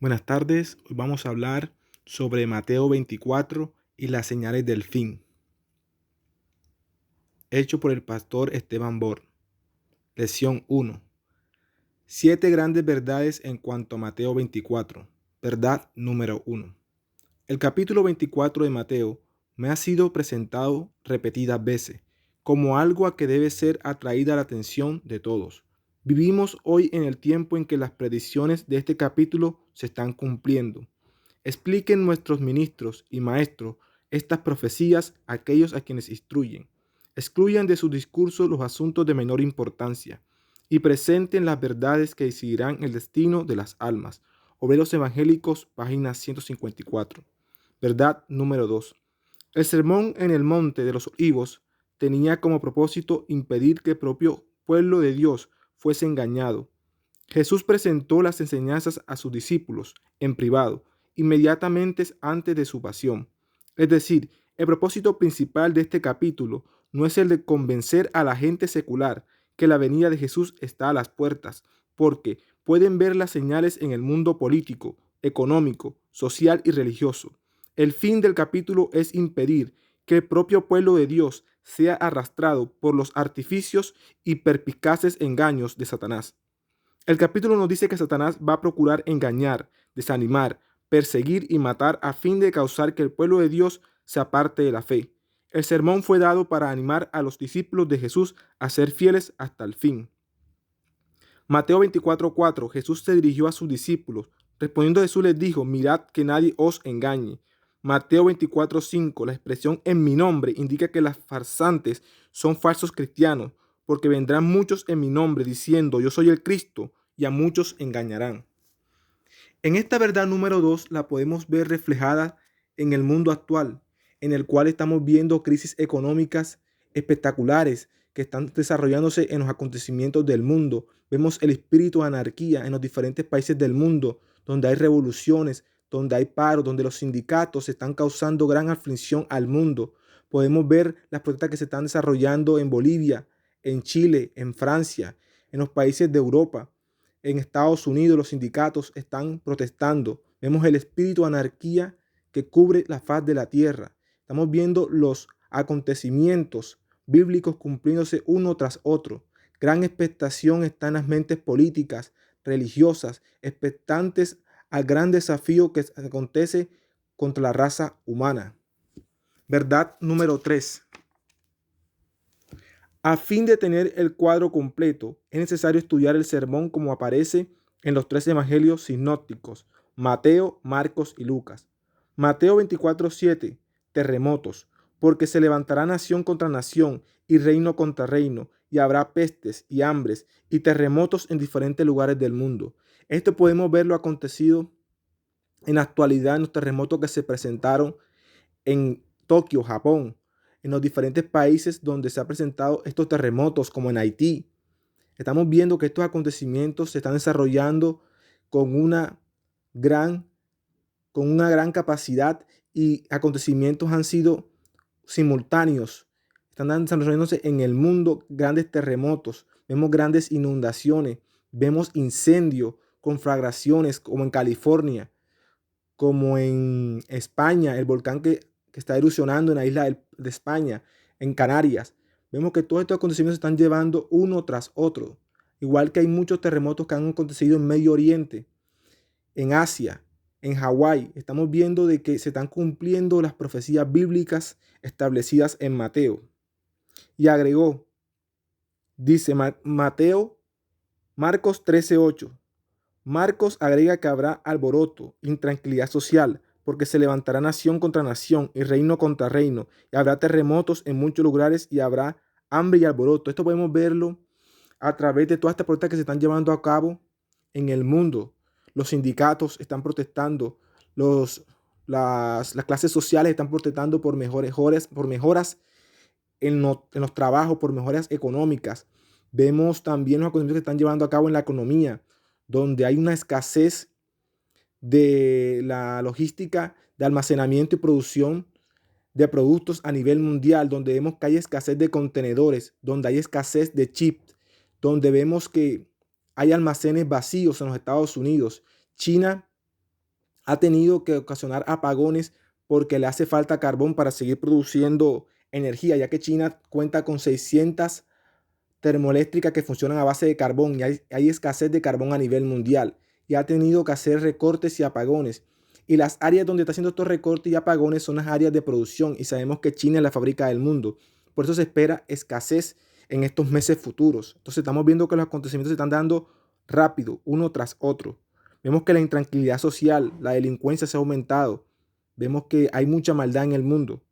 Buenas tardes, hoy vamos a hablar sobre Mateo 24 y las señales del fin, hecho por el pastor Esteban Bor. Lección 1. 7 grandes verdades en cuanto a Mateo 24. Verdad número 1. El capítulo 24 de Mateo me ha sido presentado repetidas veces como algo a que debe ser atraída la atención de todos. Vivimos hoy en el tiempo en que las predicciones de este capítulo se están cumpliendo. Expliquen nuestros ministros y maestros estas profecías a aquellos a quienes instruyen. Excluyan de sus discursos los asuntos de menor importancia y presenten las verdades que decidirán el destino de las almas. Obreros Evangélicos, página 154. Verdad número 2. El sermón en el Monte de los Olivos tenía como propósito impedir que el propio pueblo de Dios fuese engañado. Jesús presentó las enseñanzas a sus discípulos en privado, inmediatamente antes de su pasión. Es decir, el propósito principal de este capítulo no es el de convencer a la gente secular que la venida de Jesús está a las puertas, porque pueden ver las señales en el mundo político, económico, social y religioso. El fin del capítulo es impedir que el propio pueblo de Dios sea arrastrado por los artificios y perspicaces engaños de Satanás. El capítulo nos dice que Satanás va a procurar engañar, desanimar, perseguir y matar a fin de causar que el pueblo de Dios se aparte de la fe. El sermón fue dado para animar a los discípulos de Jesús a ser fieles hasta el fin. Mateo 24:4, Jesús se dirigió a sus discípulos. Respondiendo Jesús les dijo, mirad que nadie os engañe. Mateo 24:5, la expresión en mi nombre indica que las farsantes son falsos cristianos, porque vendrán muchos en mi nombre diciendo, yo soy el Cristo, y a muchos engañarán. En esta verdad número 2 la podemos ver reflejada en el mundo actual, en el cual estamos viendo crisis económicas espectaculares que están desarrollándose en los acontecimientos del mundo. Vemos el espíritu de anarquía en los diferentes países del mundo, donde hay revoluciones, donde hay paros, donde los sindicatos están causando gran aflicción al mundo. Podemos ver las protestas que se están desarrollando en Bolivia, en Chile, en Francia, en los países de Europa. En Estados Unidos los sindicatos están protestando. Vemos el espíritu de anarquía que cubre la faz de la tierra. Estamos viendo los acontecimientos bíblicos cumpliéndose uno tras otro. Gran expectación está en las mentes políticas, religiosas, expectantes al gran desafío que acontece contra la raza humana. Verdad número 3. A fin de tener el cuadro completo, es necesario estudiar el sermón como aparece en los 3 evangelios sinópticos, Mateo, Marcos y Lucas. Mateo 24:7, terremotos, porque se levantará nación contra nación y reino contra reino, y habrá pestes y hambres y terremotos en diferentes lugares del mundo. Esto podemos verlo acontecido en la actualidad en los terremotos que se presentaron en Tokio, Japón, en los diferentes países donde se han presentado estos terremotos, como en Haití. Estamos viendo que estos acontecimientos se están desarrollando con una gran, con una gran capacidad y acontecimientos han sido simultáneos. Están desarrollándose en el mundo grandes terremotos, vemos grandes inundaciones, vemos incendios, conflagraciones como en California, como en España, el volcán que está erupcionando en la isla de España, en Canarias. Vemos que todos estos acontecimientos se están llevando uno tras otro. Igual que hay muchos terremotos que han acontecido en Medio Oriente, en Asia, en Hawái. Estamos viendo de que se están cumpliendo las profecías bíblicas establecidas en Mateo. Y agregó, dice Mateo, Marcos 13:8. Marcos agrega que habrá alboroto, intranquilidad social, porque se levantará nación contra nación y reino contra reino, y habrá terremotos en muchos lugares y habrá hambre y alboroto. Esto podemos verlo a través de todas estas protestas que se están llevando a cabo en el mundo. Los sindicatos están protestando, las clases sociales están protestando por mejoras en los trabajos, por mejoras económicas. Vemos también los acontecimientos que están llevando a cabo en la economía, donde hay una escasez de la logística de almacenamiento y producción de productos a nivel mundial, donde vemos que hay escasez de contenedores, donde hay escasez de chips, donde vemos que hay almacenes vacíos en los Estados Unidos. China ha tenido que ocasionar apagones porque le hace falta carbón para seguir produciendo energía, ya que China cuenta con 600 termoeléctricas que funcionan a base de carbón y hay escasez de carbón a nivel mundial y ha tenido que hacer recortes y apagones. Y las áreas donde está haciendo estos recortes y apagones son las áreas de producción y sabemos que China es la fábrica del mundo. Por eso se espera escasez en estos meses futuros. Entonces estamos viendo que los acontecimientos se están dando rápido, uno tras otro. Vemos que la intranquilidad social, la delincuencia se ha aumentado. Vemos que hay mucha maldad en el mundo.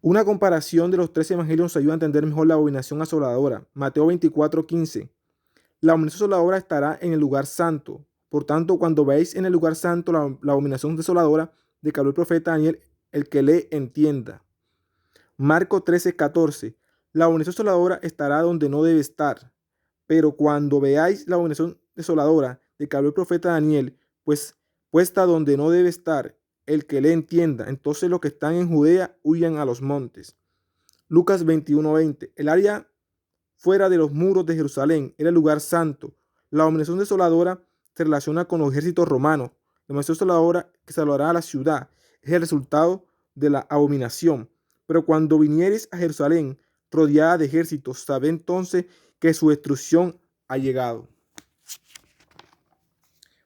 Una comparación de los tres evangelios nos ayuda a entender mejor la abominación asoladora. Mateo 24:15. La abominación asoladora estará en el lugar santo. Por tanto, cuando veáis en el lugar santo la abominación desoladora de que habló el profeta Daniel, el que lee entienda. Marcos 13:14. La abominación desoladora estará donde no debe estar. Pero cuando veáis la abominación desoladora de que habló el profeta Daniel, pues puesta donde no debe estar, el que le entienda, entonces los que están en Judea huyan a los montes. Lucas 21:20. El área fuera de los muros de Jerusalén era el lugar santo. La abominación desoladora se relaciona con los ejércitos romanos. La abominación desoladora que saludará a la ciudad es el resultado de la abominación. Pero cuando vinieres a Jerusalén rodeada de ejércitos, sabed entonces que su destrucción ha llegado.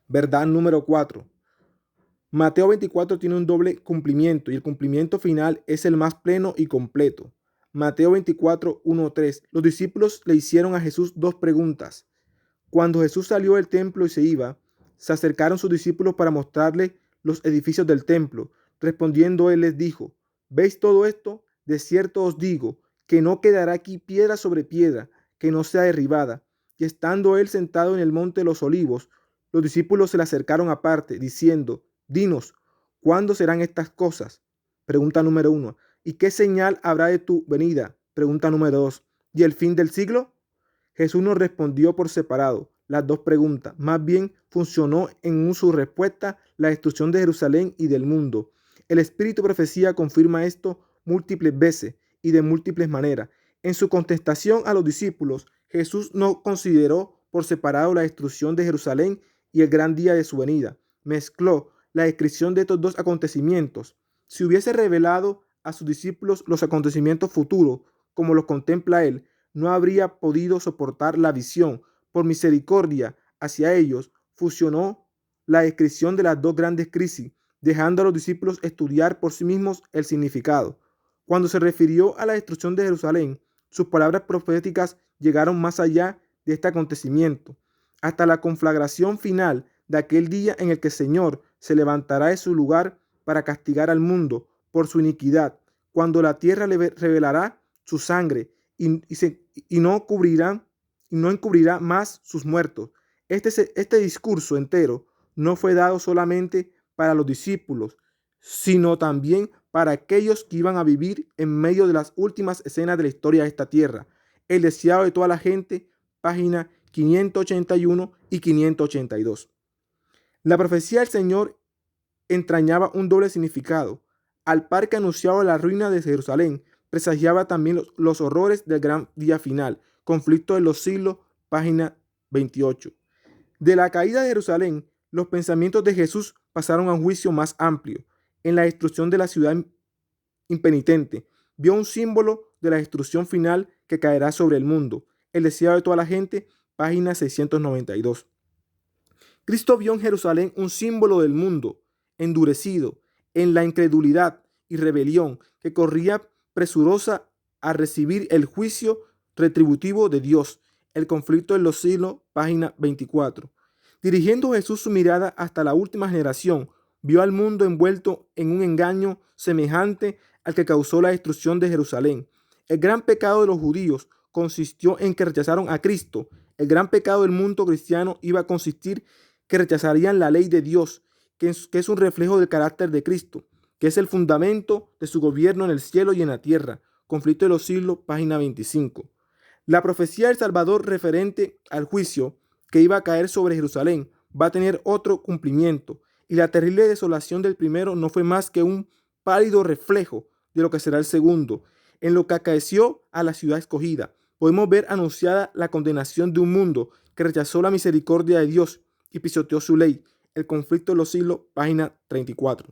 Verdad número 4. Mateo 24 tiene un doble cumplimiento y el cumplimiento final es el más pleno y completo. Mateo 24, 1-3. Los discípulos le hicieron a Jesús dos preguntas. Cuando Jesús salió del templo y se iba, se acercaron sus discípulos para mostrarle los edificios del templo. Respondiendo él les dijo, ¿veis todo esto? De cierto os digo, que no quedará aquí piedra sobre piedra, que no sea derribada. Y estando él sentado en el monte de los olivos, los discípulos se le acercaron aparte, diciendo, dinos, ¿cuándo serán estas cosas? Pregunta número 1. ¿Y qué señal habrá de tu venida? Pregunta número 2. ¿Y el fin del siglo? Jesús no respondió por separado las dos preguntas. Más bien funcionó en su respuesta la destrucción de Jerusalén y del mundo. El Espíritu de Profecía confirma esto múltiples veces y de múltiples maneras. En su contestación a los discípulos, Jesús no consideró por separado la destrucción de Jerusalén y el gran día de su venida. Mezcló la descripción de estos dos acontecimientos. Si hubiese revelado a sus discípulos los acontecimientos futuros, como los contempla él, no habría podido soportar la visión. Por misericordia hacia ellos, fusionó la descripción de las dos grandes crisis, dejando a los discípulos estudiar por sí mismos el significado. Cuando se refirió a la destrucción de Jerusalén, sus palabras proféticas llegaron más allá de este acontecimiento, hasta la conflagración final de aquel día en el que el Señor se levantará de su lugar para castigar al mundo por su iniquidad, cuando la tierra le revelará su sangre y no encubrirá más sus muertos. Este discurso entero no fue dado solamente para los discípulos, sino también para aquellos que iban a vivir en medio de las últimas escenas de la historia de esta tierra. El deseado de toda la gente, página 581 y 582. La profecía del Señor entrañaba un doble significado. Al par que anunciaba la ruina de Jerusalén, presagiaba también los horrores del gran día final. Conflicto de los siglos, página 28. De la caída de Jerusalén, los pensamientos de Jesús pasaron a un juicio más amplio. En la destrucción de la ciudad impenitente, vio un símbolo de la destrucción final que caerá sobre el mundo. El deseado de toda la gente, página 692. Cristo vio en Jerusalén un símbolo del mundo, endurecido en la incredulidad y rebelión, que corría presurosa a recibir el juicio retributivo de Dios. El conflicto de los siglos, página 24. Dirigiendo Jesús su mirada hasta la última generación, vio al mundo envuelto en un engaño semejante al que causó la destrucción de Jerusalén. El gran pecado de los judíos consistió en que rechazaron a Cristo. El gran pecado del mundo cristiano iba a consistir que rechazarían la ley de Dios, que es un reflejo del carácter de Cristo, que es el fundamento de su gobierno en el cielo y en la tierra. Conflicto de los siglos, página 25. La profecía del Salvador referente al juicio que iba a caer sobre Jerusalén va a tener otro cumplimiento, y la terrible desolación del primero no fue más que un pálido reflejo de lo que será el segundo. En lo que acaeció a la ciudad escogida, podemos ver anunciada la condenación de un mundo que rechazó la misericordia de Dios y pisoteó su ley. El conflicto de los siglos, página 34.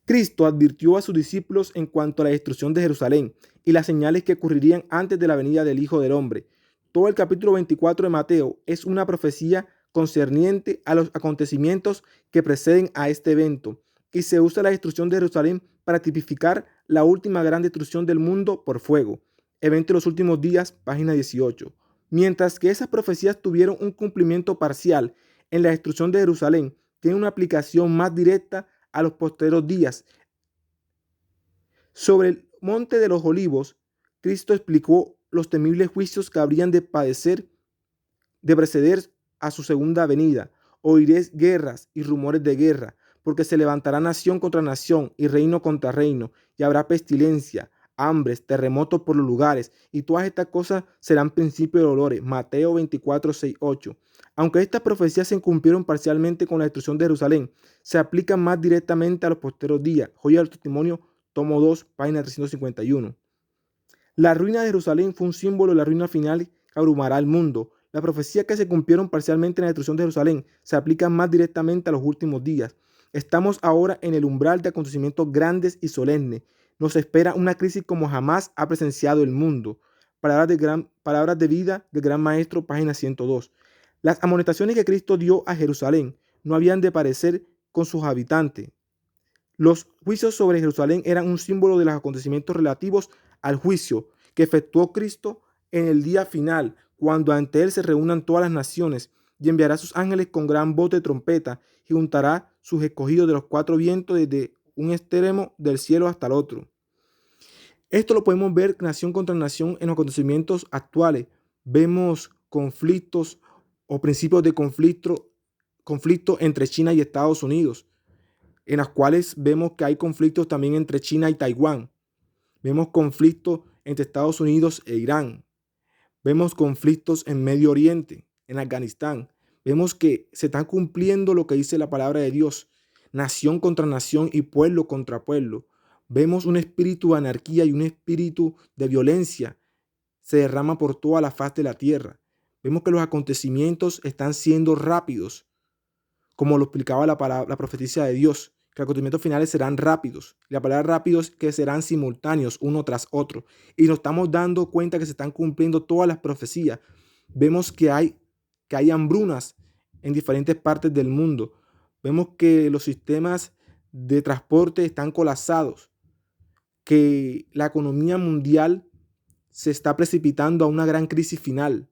Cristo advirtió a sus discípulos en cuanto a la destrucción de Jerusalén y las señales que ocurrirían antes de la venida del Hijo del Hombre. Todo el capítulo 24 de Mateo es una profecía concerniente a los acontecimientos que preceden a este evento, y se usa la destrucción de Jerusalén para tipificar la última gran destrucción del mundo por fuego. Evento de los últimos días, página 18. Mientras que esas profecías tuvieron un cumplimiento parcial en la destrucción de Jerusalén, tiene una aplicación más directa a los posteriores días. Sobre el monte de los olivos, Cristo explicó los temibles juicios que habrían de preceder a su segunda venida. Oiréis guerras y rumores de guerra, porque se levantará nación contra nación y reino contra reino, y habrá pestilencia, hambres, terremotos por los lugares, y todas estas cosas serán principio de dolores. Mateo 24, 6, 8. Aunque estas profecías se cumplieron parcialmente con la destrucción de Jerusalén, se aplican más directamente a los posteriores días. Joya del Testimonio, tomo 2, página 351. La ruina de Jerusalén fue un símbolo de la ruina final que abrumará al mundo. Las profecías que se cumplieron parcialmente en la destrucción de Jerusalén se aplican más directamente a los últimos días. Estamos ahora en el umbral de acontecimientos grandes y solemnes. Nos espera una crisis como jamás ha presenciado el mundo. Palabras de vida del Gran Maestro, página 102. Las amonestaciones que Cristo dio a Jerusalén no habían de parecer con sus habitantes. Los juicios sobre Jerusalén eran un símbolo de los acontecimientos relativos al juicio que efectuó Cristo en el día final, cuando ante él se reúnan todas las naciones, y enviará a sus ángeles con gran voz de trompeta, y juntará sus escogidos de los cuatro vientos desde un extremo del cielo hasta el otro. Esto lo podemos ver nación contra nación en los acontecimientos actuales. Vemos conflictos o principios de conflicto entre China y Estados Unidos, en las cuales vemos que hay conflictos también entre China y Taiwán. Vemos conflictos entre Estados Unidos e Irán. Vemos conflictos en Medio Oriente, en Afganistán. Vemos que se está cumpliendo lo que dice la palabra de Dios, nación contra nación y pueblo contra pueblo. Vemos un espíritu de anarquía y un espíritu de violencia se derrama por toda la faz de la tierra. Vemos que los acontecimientos están siendo rápidos, como lo explicaba la profecía de Dios, que los acontecimientos finales serán rápidos. La palabra rápidos que serán simultáneos uno tras otro. Y nos estamos dando cuenta que se están cumpliendo todas las profecías. Vemos que hay hambrunas en diferentes partes del mundo. Vemos que los sistemas de transporte están colapsados, que la economía mundial se está precipitando a una gran crisis final.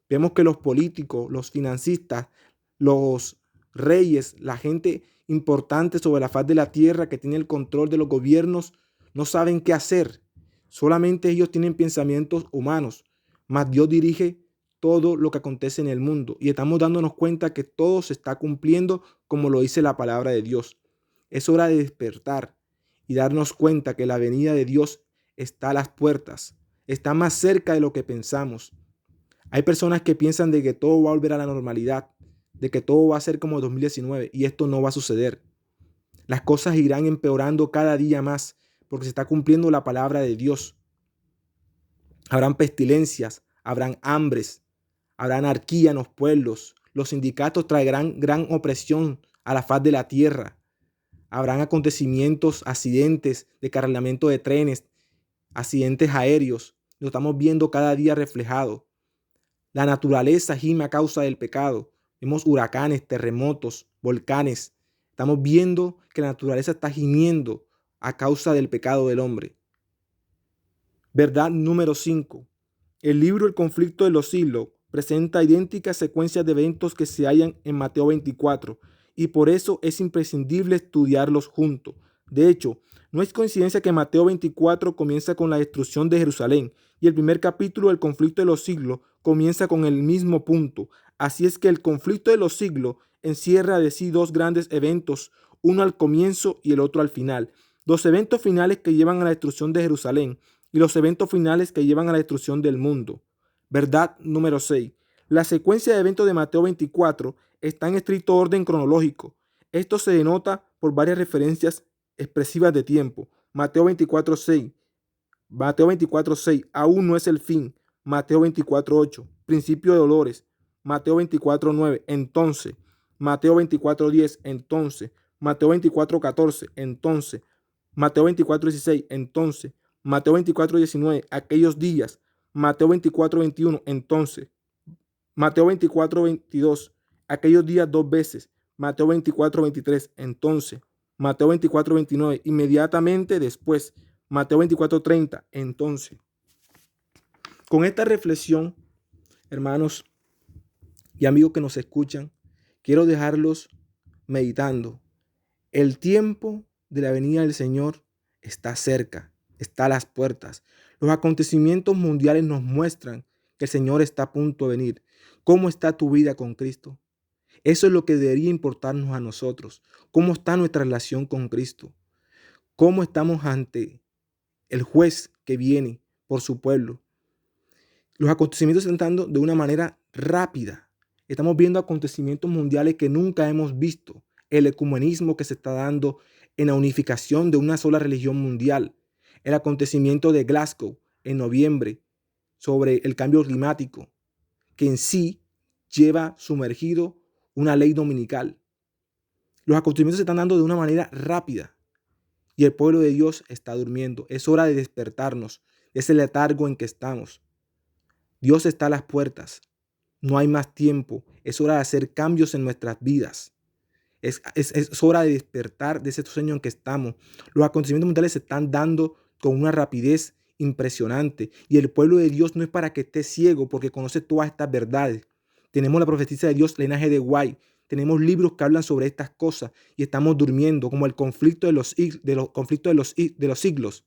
Vemos que los políticos, los financistas, los reyes, la gente importante sobre la faz de la tierra que tiene el control de los gobiernos, no saben qué hacer. Solamente ellos tienen pensamientos humanos, mas Dios dirige todo lo que acontece en el mundo. Y estamos dándonos cuenta que todo se está cumpliendo como lo dice la palabra de Dios. Es hora de despertar y darnos cuenta que la venida de Dios está a las puertas, está más cerca de lo que pensamos. Hay personas que piensan de que todo va a volver a la normalidad, de que todo va a ser como 2019, y esto no va a suceder. Las cosas irán empeorando cada día más porque se está cumpliendo la palabra de Dios. Habrán pestilencias, habrán hambres, habrá anarquía en los pueblos. Los sindicatos traerán gran opresión a la faz de la tierra. Habrán acontecimientos, accidentes de cargamento de trenes, accidentes aéreos. Lo estamos viendo cada día reflejado. La naturaleza gime a causa del pecado. Vemos huracanes, terremotos, volcanes. Estamos viendo que la naturaleza está gimiendo a causa del pecado del hombre. Verdad número 5. El libro El conflicto de los siglos presenta idénticas secuencias de eventos que se hallan en Mateo 24, y por eso es imprescindible estudiarlos juntos. De hecho, no es coincidencia que Mateo 24 comienza con la destrucción de Jerusalén y el primer capítulo del conflicto de los siglos comienza con el mismo punto. Así es que el conflicto de los siglos encierra de sí dos grandes eventos, uno al comienzo y el otro al final. Dos eventos finales que llevan a la destrucción de Jerusalén y los eventos finales que llevan a la destrucción del mundo. Verdad número 6. La secuencia de eventos de Mateo 24 está en estricto orden cronológico. Esto se denota por varias referencias expresivas de tiempo. Mateo 24:6. Mateo 24:6. Aún no es el fin. Mateo 24:8. principio de dolores. Mateo 24:9. Entonces, Mateo 24:10. Entonces, Mateo 24:14. Entonces, Mateo 24:16. Entonces, Mateo 24:19. Aquellos días. Mateo 24:21. Entonces, Mateo 24:22. Aquellos días dos veces. Mateo 24:23. Entonces, Mateo 24:29. Inmediatamente después. Mateo 24:30. Entonces, con esta reflexión, hermanos y amigos que nos escuchan, quiero dejarlos meditando. El tiempo de la venida del Señor está cerca, está a las puertas. Los acontecimientos mundiales nos muestran que el Señor está a punto de venir. ¿Cómo está tu vida con Cristo? Eso es lo que debería importarnos a nosotros. ¿Cómo está nuestra relación con Cristo? ¿Cómo estamos ante el juez que viene por su pueblo? Los acontecimientos se están dando de una manera rápida. Estamos viendo acontecimientos mundiales que nunca hemos visto. El ecumenismo que se está dando en la unificación de una sola religión mundial. El acontecimiento de Glasgow en noviembre sobre el cambio climático, que en sí lleva sumergido una ley dominical. Los acontecimientos se están dando de una manera rápida y el pueblo de Dios está durmiendo. Es hora de despertarnos de ese letargo en que estamos. Dios está a las puertas. No hay más tiempo. Es hora de hacer cambios en nuestras vidas. Es hora de despertar de ese sueño en que estamos. Los acontecimientos mundiales se están dando con una rapidez impresionante. Y el pueblo de Dios no es para que esté ciego porque conoce todas estas verdades. Tenemos la profecía de Dios, Elena G. de White. Tenemos libros que hablan sobre estas cosas y estamos durmiendo, como el conflicto de los siglos.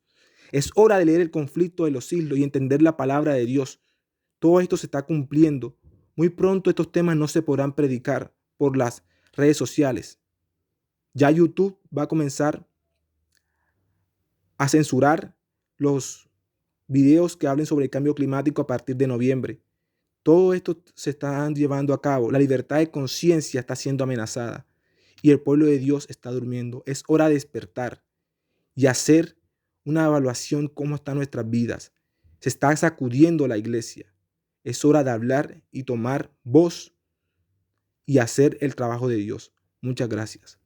Es hora de leer el conflicto de los siglos y entender la palabra de Dios. Todo esto se está cumpliendo. Muy pronto estos temas no se podrán predicar por las redes sociales. Ya YouTube va a comenzar a censurar los videos que hablen sobre el cambio climático a partir de noviembre. Todo esto se está llevando a cabo. La libertad de conciencia está siendo amenazada y el pueblo de Dios está durmiendo. Es hora de despertar y hacer una evaluación de cómo están nuestras vidas. Se está sacudiendo la iglesia. Es hora de hablar y tomar voz y hacer el trabajo de Dios. Muchas gracias.